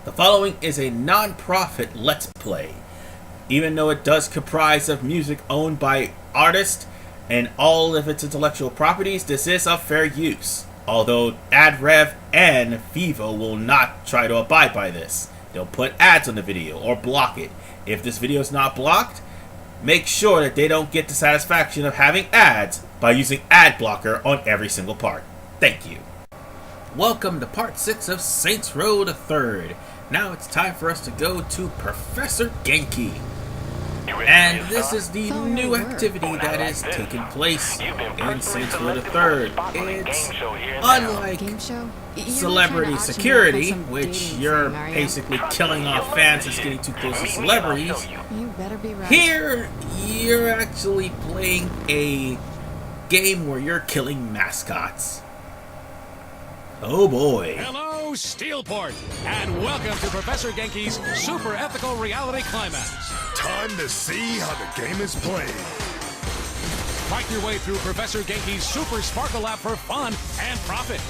The following is a non-profit Let's Play. Even though it does comprise of music owned by artists and all of its intellectual properties, this is of fair use. Although AdRev and Vivo will not try to abide by this. They'll put ads on the video or block it. If this video is not blocked, make sure that they don't get the satisfaction of having ads by using ad blocker on every single part. Thank you. Welcome to part 6 of Saints Row the Third. Now it's time for us to go to Professor Genki. And this is the new activity that is taking place in Saints Row the Third. It's unlike celebrity security, which you're basically killing off fans that's getting too close to celebrities. Here, you're actually playing a game where you're killing mascots. Oh boy. Hello, Steelport, and welcome to Professor Genki's Super Ethical Reality Climax. Time to see how the game is played. Fight your way through Professor Genki's Super Sparkle Lab for fun and profit.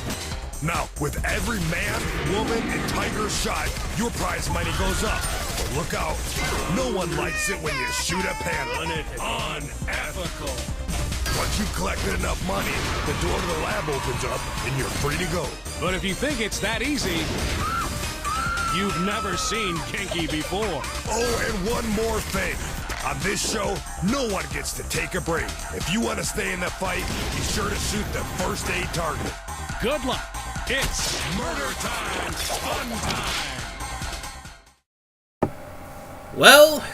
Now, with every man, woman, and tiger shot, your prize money goes up. But look out, no one likes it when you shoot a panda. Unethical. Once you've collected enough money, the door to the lab opens up and you're free to go. But if you think it's that easy, you've never seen Genki before. Oh, and one more thing. On this show, no one gets to take a break. If you want to stay in the fight, be sure to shoot the first aid target. Good luck. It's murder time, fun time. Well,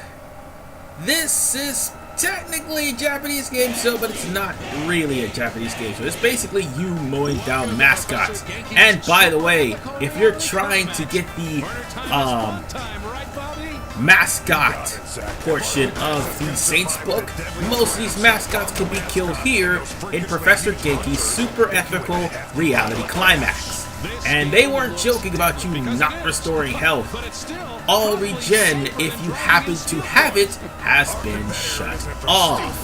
this is technically a Japanese game show, but it's not really a Japanese game show. It's basically you mowing down mascots. And by the way, if you're trying to get the mascot portion of the Saints book, most of these mascots can be killed here in Professor Genki's Super Ethical Reality Climax. And they weren't joking about you not restoring health. All regen, if you happen to have it, has been shut off.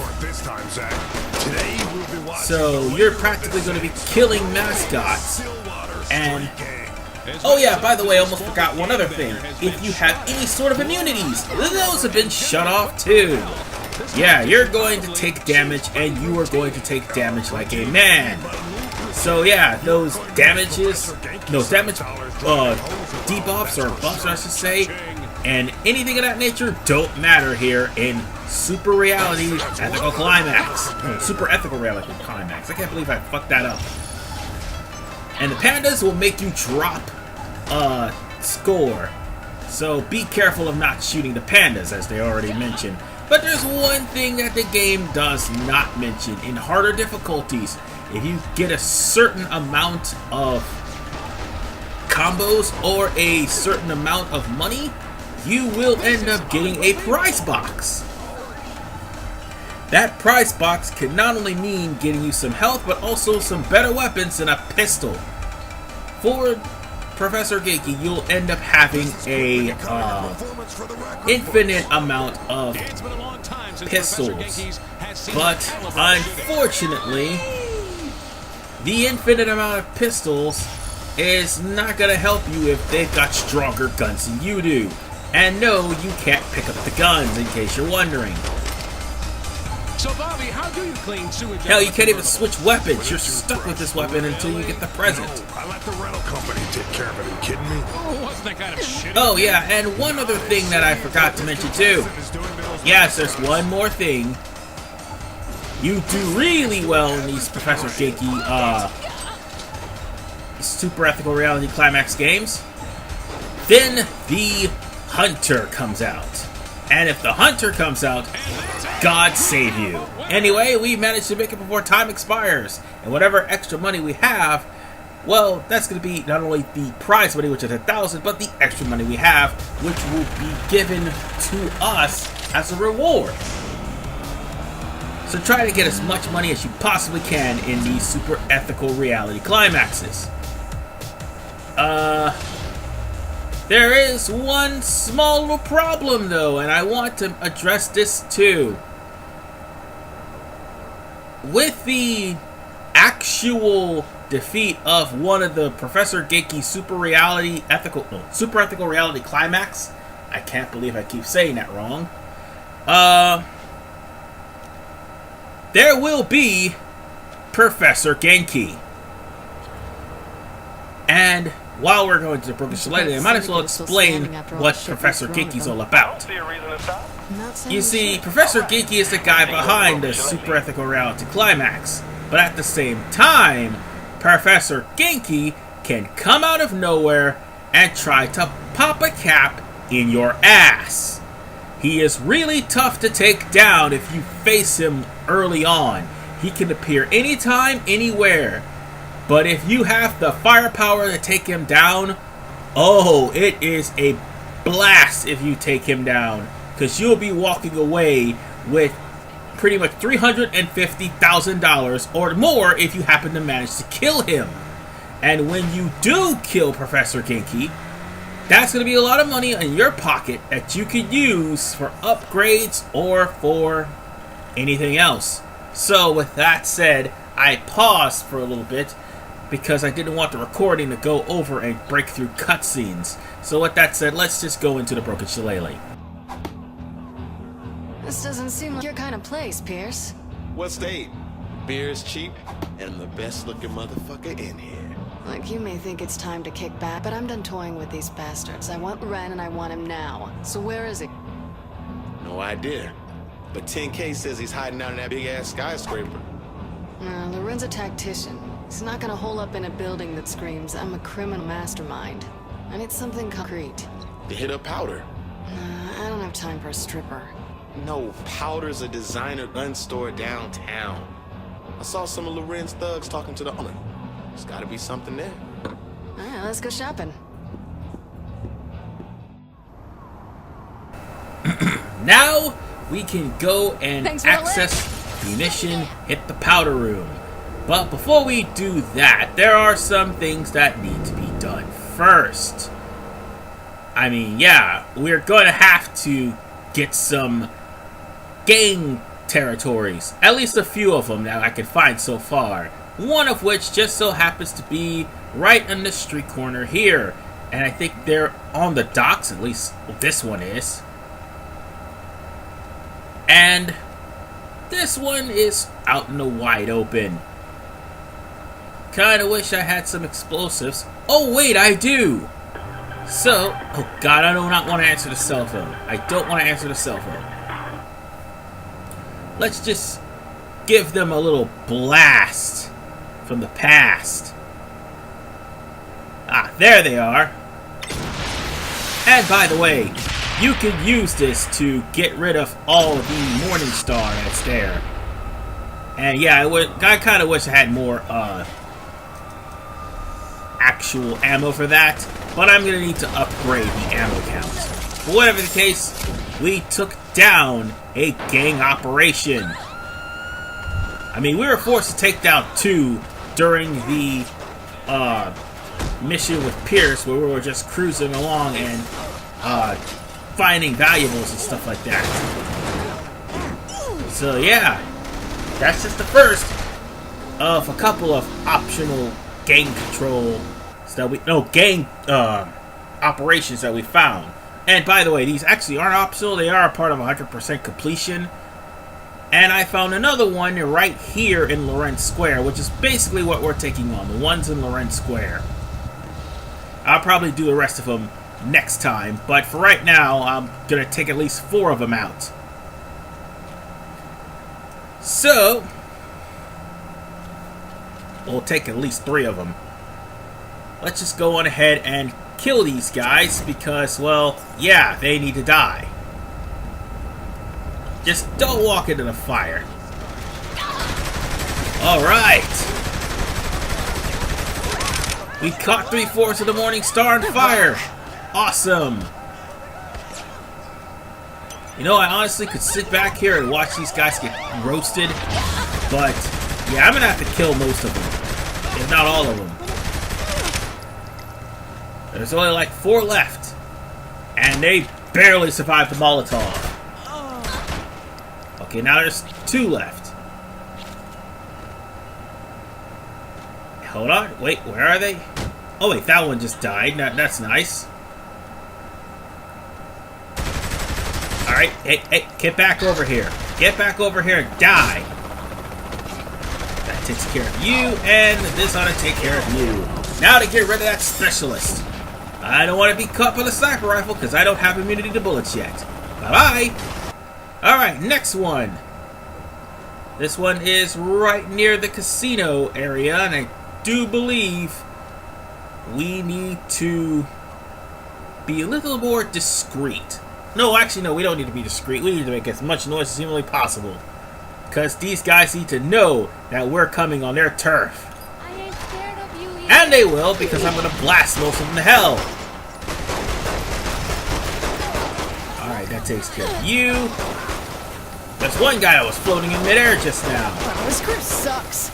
So you're practically going to be killing mascots. And oh yeah, by the way, I almost forgot one other thing. If you have any sort of immunities, those have been shut off too. Yeah, you're going to take damage, and you are going to take damage like a man. So yeah, those debuffs or buffs, I should say, and anything of that nature don't matter here in Super Reality Ethical Climax. Super Ethical Reality Climax. I can't believe I fucked that up. And the pandas will make you drop a score. So be careful of not shooting the pandas, as they already mentioned. But there's one thing that the game does not mention. In harder difficulties, if you get a certain amount of combos or a certain amount of money, you will end up getting a prize box. That prize box can not only mean getting you some health, but also some better weapons and a pistol. For Professor Genki, you'll end up having a infinite amount of pistols. But unfortunately, the infinite amount of pistols is not going to help you if they've got stronger guns than you do. And no, you can't pick up the guns, in case you're wondering. So Bobby, how do you clean sewage? Hell, you can't even switch weapons. You're stuck with this weapon until you get the present. I let the rental company take care of it. Are you kidding me? Oh, wasn't that kind of shitty? Oh yeah, and one other thing that I forgot to mention too. Yes, there's one more thing. You do really well in these Professor Genki Super Ethical Reality Climax games. Then the Hunter comes out. And if the Hunter comes out, God save you. Anyway, we managed to make it before time expires. And whatever extra money we have, well, that's going to be not only the prize money, which is 1,000, but the extra money we have, which will be given to us as a reward. So try to get as much money as you possibly can in these Super Ethical Reality Climaxes. There is one small little problem though, and I want to address this too. With the actual defeat of one of the Professor Genki super ethical reality climax. I can't believe I keep saying that wrong. There will be Professor Genki. And while we're going to the Broken Shillelagh, I might as well explain what Professor Genki's all about. You see, Professor Genki is the guy behind the super ethical reality climax. But at the same time, Professor Genki can come out of nowhere and try to pop a cap in your ass. He is really tough to take down if you face him early on. He can appear anytime, anywhere. But if you have the firepower to take him down, oh, it is a blast if you take him down. Because you'll be walking away with pretty much $350,000 or more if you happen to manage to kill him. And when you do kill Professor Genki, that's going to be a lot of money in your pocket that you could use for upgrades or for anything else. So with that said, I paused for a little bit because I didn't want the recording to go over and break through cutscenes. So with that said, let's just go into the Broken Shillelagh. This doesn't seem like your kind of place, Pierce. What's the aim? Beer's cheap, and I'm the best looking motherfucker in here. Like, you may think it's time to kick back, but I'm done toying with these bastards. I want Ren and I want him now. So where is he? No idea. But 10K says he's hiding out in that big ass skyscraper. Loren's a tactician. He's not gonna hole up in a building that screams, I'm a criminal mastermind. I need something concrete. To hit up Powder. I don't have time for a stripper. No, Powder's a designer gun store downtown. I saw some of Loren's thugs talking to the owner. There's gotta be something there. Alright, let's go shopping. Now we can go and access the mission, hit the powder room. But before we do that, there are some things that need to be done first. I mean, yeah, we're going to have to get some gang territories. At least a few of them that I can find so far. One of which just so happens to be right in the street corner here. And I think they're on the docks, at least this one is. And this one is out in the wide open. Kinda wish I had some explosives. Oh wait, I do! So, oh god, I do not want to answer the cell phone. I don't want to answer the cell phone. Let's just give them a little blast from the past. Ah, there they are. And by the way, you can use this to get rid of all the Morningstar that's there. And yeah, I kind of wish I had more actual ammo for that, but I'm gonna need to upgrade the ammo count. But whatever the case, we took down a gang operation. I mean, we were forced to take down 2 during the mission with Pierce, where we were just cruising along and finding valuables and stuff like that. So yeah, that's just the first of a couple of optional gang control gang operations that we found. And by the way, these actually aren't optional, they are a part of 100% completion. And I found another one right here in Lorenz Square, which is basically what we're taking on, the ones in Lorenz Square. I'll probably do the rest of them next time, but for right now, I'm gonna take at least 4 of them out. So, we'll take at least 3 of them. Let's just go on ahead and kill these guys because, well, yeah, they need to die. Just don't walk into the fire. Alright. We caught 3/4 of the Morningstar on fire. Awesome. You know, I honestly could sit back here and watch these guys get roasted. But, yeah, I'm going to have to kill most of them. If not all of them. There's only like 4 left. And they barely survived the Molotov. Okay, now there's 2 left. hold on. Wait, where are they? Oh, wait, that one just died. That's nice. Alright, hey, get back over here. Get back over here and die. That takes care of you, and this ought to take care of you. Now to get rid of that specialist. I don't want to be caught with a sniper rifle because I don't have immunity to bullets yet. Bye-bye. Alright, next one. This one is right near the casino area, and I do believe we need to be a little more discreet. No, actually, no, we don't need to be discreet. We need to make as much noise as humanly possible. Because these guys need to know that we're coming on their turf. I ain't scared of you either. And they will, because I'm going to blast most of them to hell. Alright, that takes care of you. There's one guy that was floating in midair just now. Wow, this group sucks.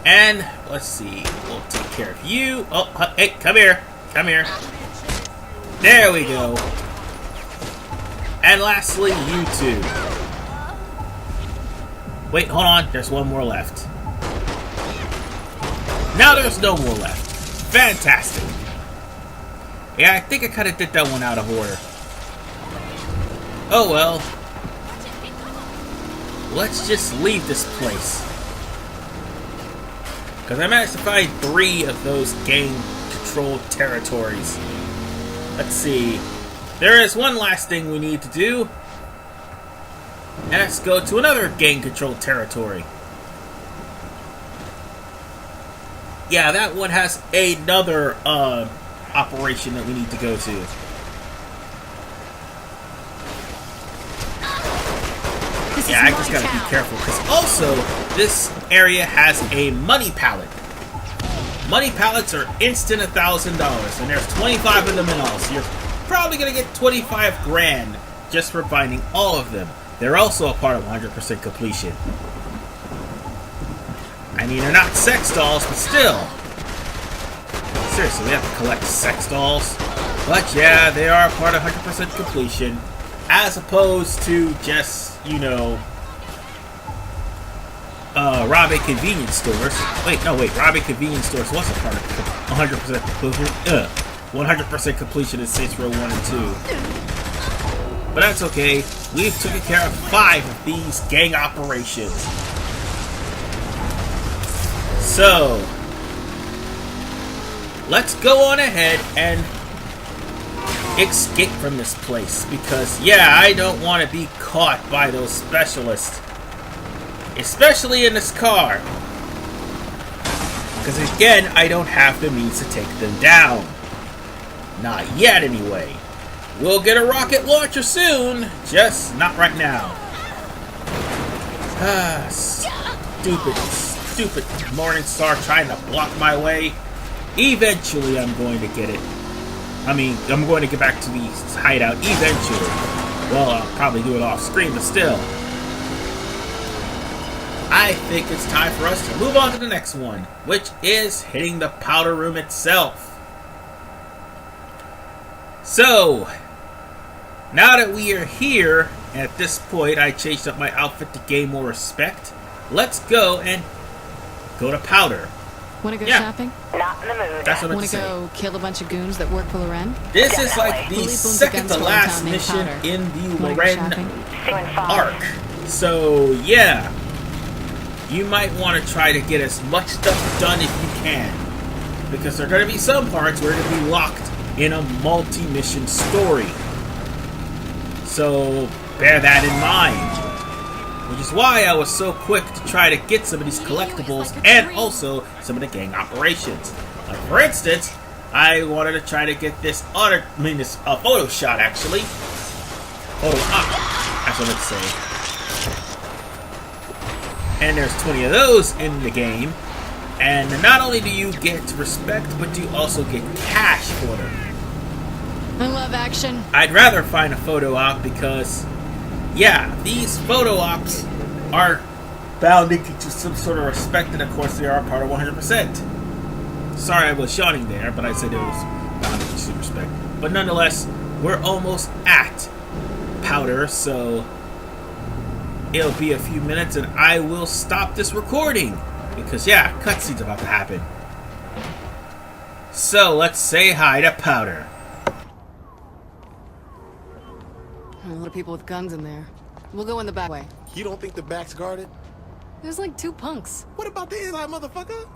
And, let's see, we'll take care of you. Oh, hey, come here. Come here. There we go. And lastly, you two. Wait, hold on. There's one more left. Now there's no more left. Fantastic. Yeah, I think I kind of did that one out of order. Oh well. Let's just leave this place. Because I managed to find 3 of those gang-controlled territories. Let's see. There is one last thing we need to do. And let's go to another gang-controlled territory. Yeah, that one has another operation that we need to go to. Yeah, I just gotta be careful, because also, this area has a money pallet. Money pallets are instant $1,000, and there's 25 of them in all, so you're probably gonna get 25 grand just for finding all of them. They're also a part of 100% completion. I mean, they're not sex dolls, but still. Seriously, we have to collect sex dolls. But yeah, they are a part of 100% completion. As opposed to just, you know, robbing convenience stores. Wait, robbing convenience stores was a part of 100% completion. 100% completion in Saints Row 1 and 2. But that's okay. We've taken care of 5 of these gang operations. So, let's go on ahead and escape from this place, because yeah, I don't want to be caught by those specialists, especially in this car, because again, I don't have the means to take them down. Not yet anyway. We'll get a rocket launcher soon, just not right now. Stupid Morningstar trying to block my way. Eventually I'm going to get it. I mean, I'm going to get back to the hideout eventually. Well, I'll probably do it off screen, but still. I think it's time for us to move on to the next one, which is hitting the powder room itself. So, now that we are here, at this point I changed up my outfit to gain more respect. Let's go and go to powder. Wanna go shopping? Not in the mood. That's what I'm Wanna saying. go kill a bunch of goons that work for Loren? This is like the Believe Boone's a second to gun last store in mission town named in the Wanna go Loren shopping? arc. So, yeah. You might want to try to get as much stuff done if you can. Because there are going to be some parts where it'll be locked in a multi-mission story. So, bear that in mind. Which is why I was so quick to try to get some of these collectibles and also some of the gang operations. Like, for instance, I wanted to try to get this photo shot, actually. Photo op, that's what I meant to say. And there's 20 of those in the game. And not only do you get respect, but you also get cash for them. I love action. I'd rather find a photo op because, yeah, these photo ops are bound into some sort of respect, and of course they are part of 100%. Sorry I was yawning there, but I said it was bound into some respect. But nonetheless, we're almost at powder, so it'll be a few minutes and I will stop this recording. Because, yeah, cutscene's about to happen. So, let's say hi to Powder. A lot of people with guns in there. We'll go in the back way. You don't think the back's guarded? There's like 2 punks. What about the inside, motherfucker?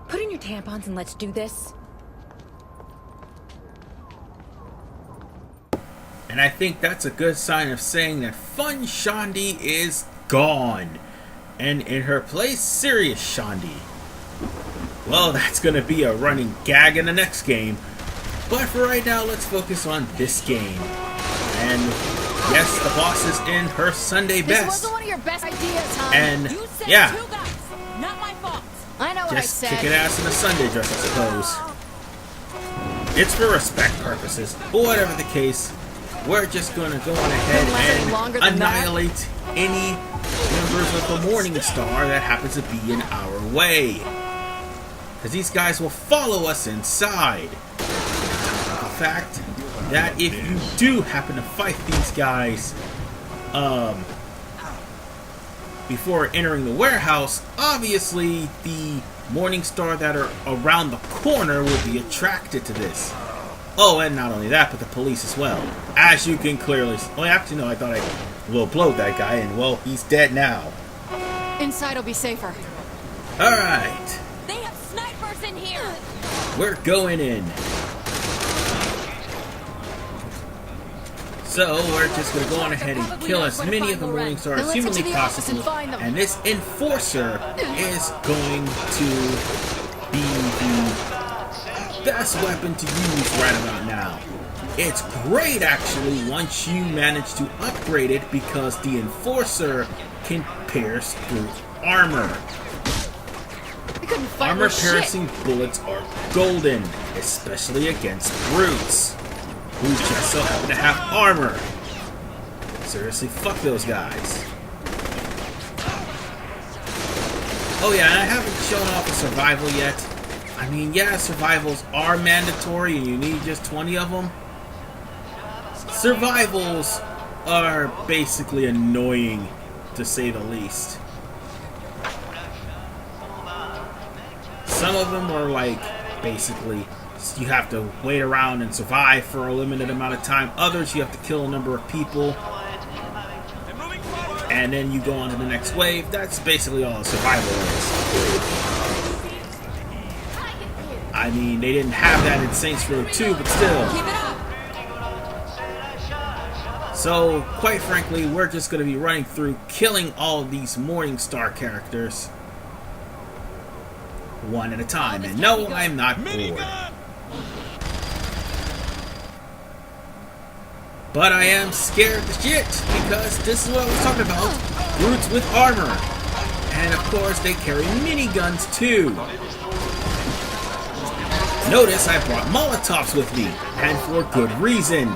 Put in your tampons and let's do this. And I think that's a good sign of saying that Fun Shandi is gone. And in her place, Serious Shandi. Well, that's going to be a running gag in the next game. But for right now, let's focus on this game. And yes, the boss is in her Sunday This best. wasn't one of your best ideas, huh? And You said yeah, 2 guys. Not my fault. I know what just I said. kicking ass in a Sunday dress, I suppose. It's for respect purposes. But whatever the case, we're just going to go on ahead and annihilate any members of the Morningstar that happens to be in our way. Because these guys will follow us inside. The fact that if you do happen to fight these guys before entering the warehouse, obviously the Morningstar that are around the corner will be attracted to this. Oh, and not only that, but the police as well. As you can clearly see. Well, actually, no, I thought I will blow that guy, and well, he's dead now. Inside will be safer. Alright, They have snipers in here. we're going in. So, we're just going to go on ahead and kill as many of the Morningstar as humanly possible. And this Enforcer is going to be the best weapon to use right about now. It's great, actually, once you manage to upgrade it, because the Enforcer can pierce through armor. Armor-piercing bullets are golden, especially against brutes, who just so happen to have armor. Seriously, fuck those guys. Oh yeah, and I haven't shown off a survival yet. I mean, yeah, survivals are mandatory and you need just 20 of them. Survivals are basically annoying, to say the least. Some of them are like, basically, you have to wait around and survive for a limited amount of time. Others, you have to kill a number of people. And then you go on to the next wave. That's basically all a survival is. I mean, they didn't have that in Saints Row 2, but still. So, quite frankly, we're just going to be running through killing all of these Morningstar characters one at a time. And no, I'm not bored. But I am scared to shit, because this is what I was talking about. Brutes with armor. And of course, they carry miniguns too. Notice I brought Molotovs with me, and for good reason.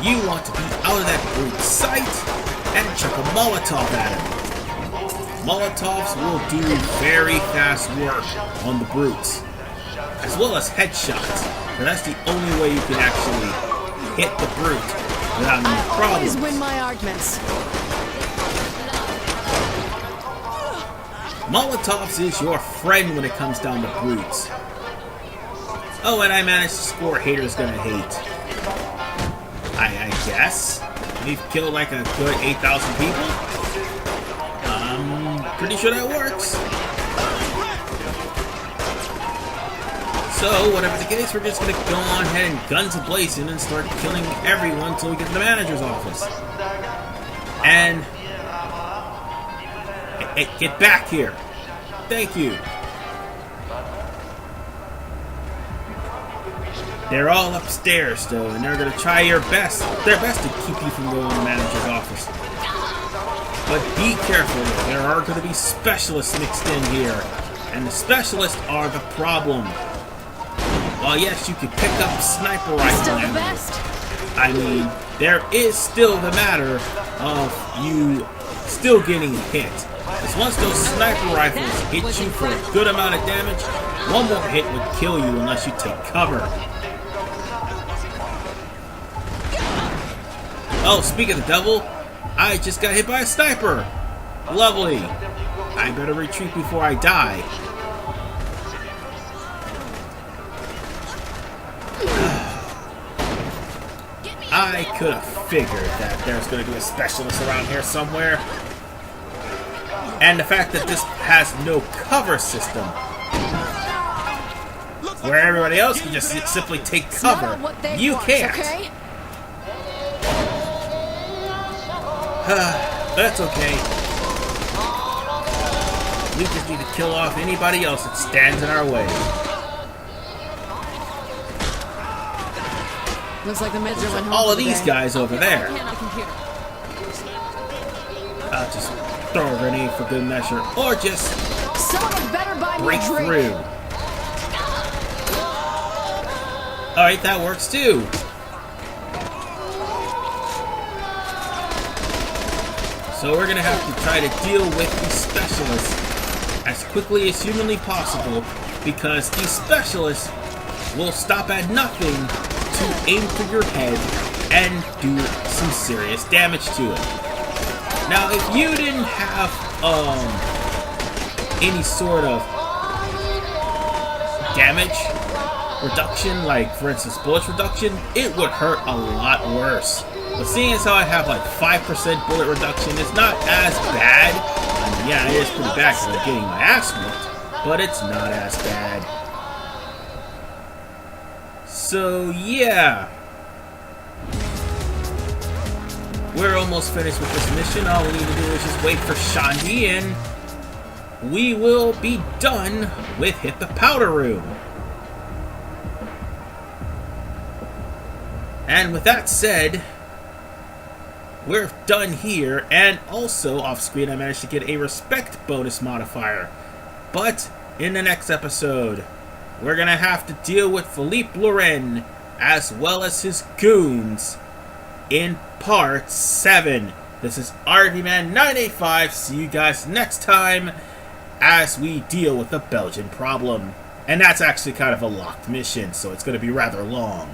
You want to be out of that brute's sight and chuck a Molotov at him. Molotovs will do very fast work on the brutes, as well as headshots. But that's the only way you can actually hit the brute without any problems. I always win my arguments. Molotovs is your friend when it comes down to brutes. Oh, and I managed to score haters gonna hate. I guess. We've killed like a good 8,000 people. I'm pretty sure that works. So, whatever the case, we're just gonna go on ahead and guns a-blazing and start killing everyone until we get to the manager's office. And get back here. Thank you. They're all upstairs though, and they're gonna try their best to keep you from going to the manager's office. But be careful, there are gonna be specialists mixed in here, and the specialists are the problem. While yes, you can pick up sniper rifle Still the ammo, best. I mean, there is still the matter of you still getting hit. Because once those sniper rifles hit you for a good amount of damage, one more hit would kill you unless you take cover. Oh, speaking of the devil, I just got hit by a sniper. Lovely. I better retreat before I die. I could have figured that there's going to be a specialist around here somewhere. And the fact that this has no cover system, where everybody else can just simply take cover, you can't. Okay? That's okay. We just need to kill off anybody else that stands in our way. Looks like the manager went home. All of for the these day. guys over there. Computer. I'll just throw a grenade for good measure, or just Someone better buy me break a drink. through. Alright, that works too. So we're gonna have to try to deal with these specialists as quickly as humanly possible, because these specialists will stop at nothing to aim for your head and do some serious damage to it. Now, if you didn't have any sort of damage reduction, like for instance bullet reduction, it would hurt a lot worse. But seeing as how I have like 5% bullet reduction, it's not as bad. I mean, yeah, it is pretty bad because I'm getting my ass whooped, but it's not as bad. So yeah, we're almost finished with this mission. All we need to do is just wait for Shandy and we will be done with Hit the Powder Room. And with that said, we're done here, and also off screen I managed to get a respect bonus modifier. But in the next episode, we're gonna have to deal with Philippe Loren as well as his goons in part 7. This is RVMan 985. See you guys next time as we deal with the Belgian problem. And that's actually kind of a locked mission, so it's gonna be rather long.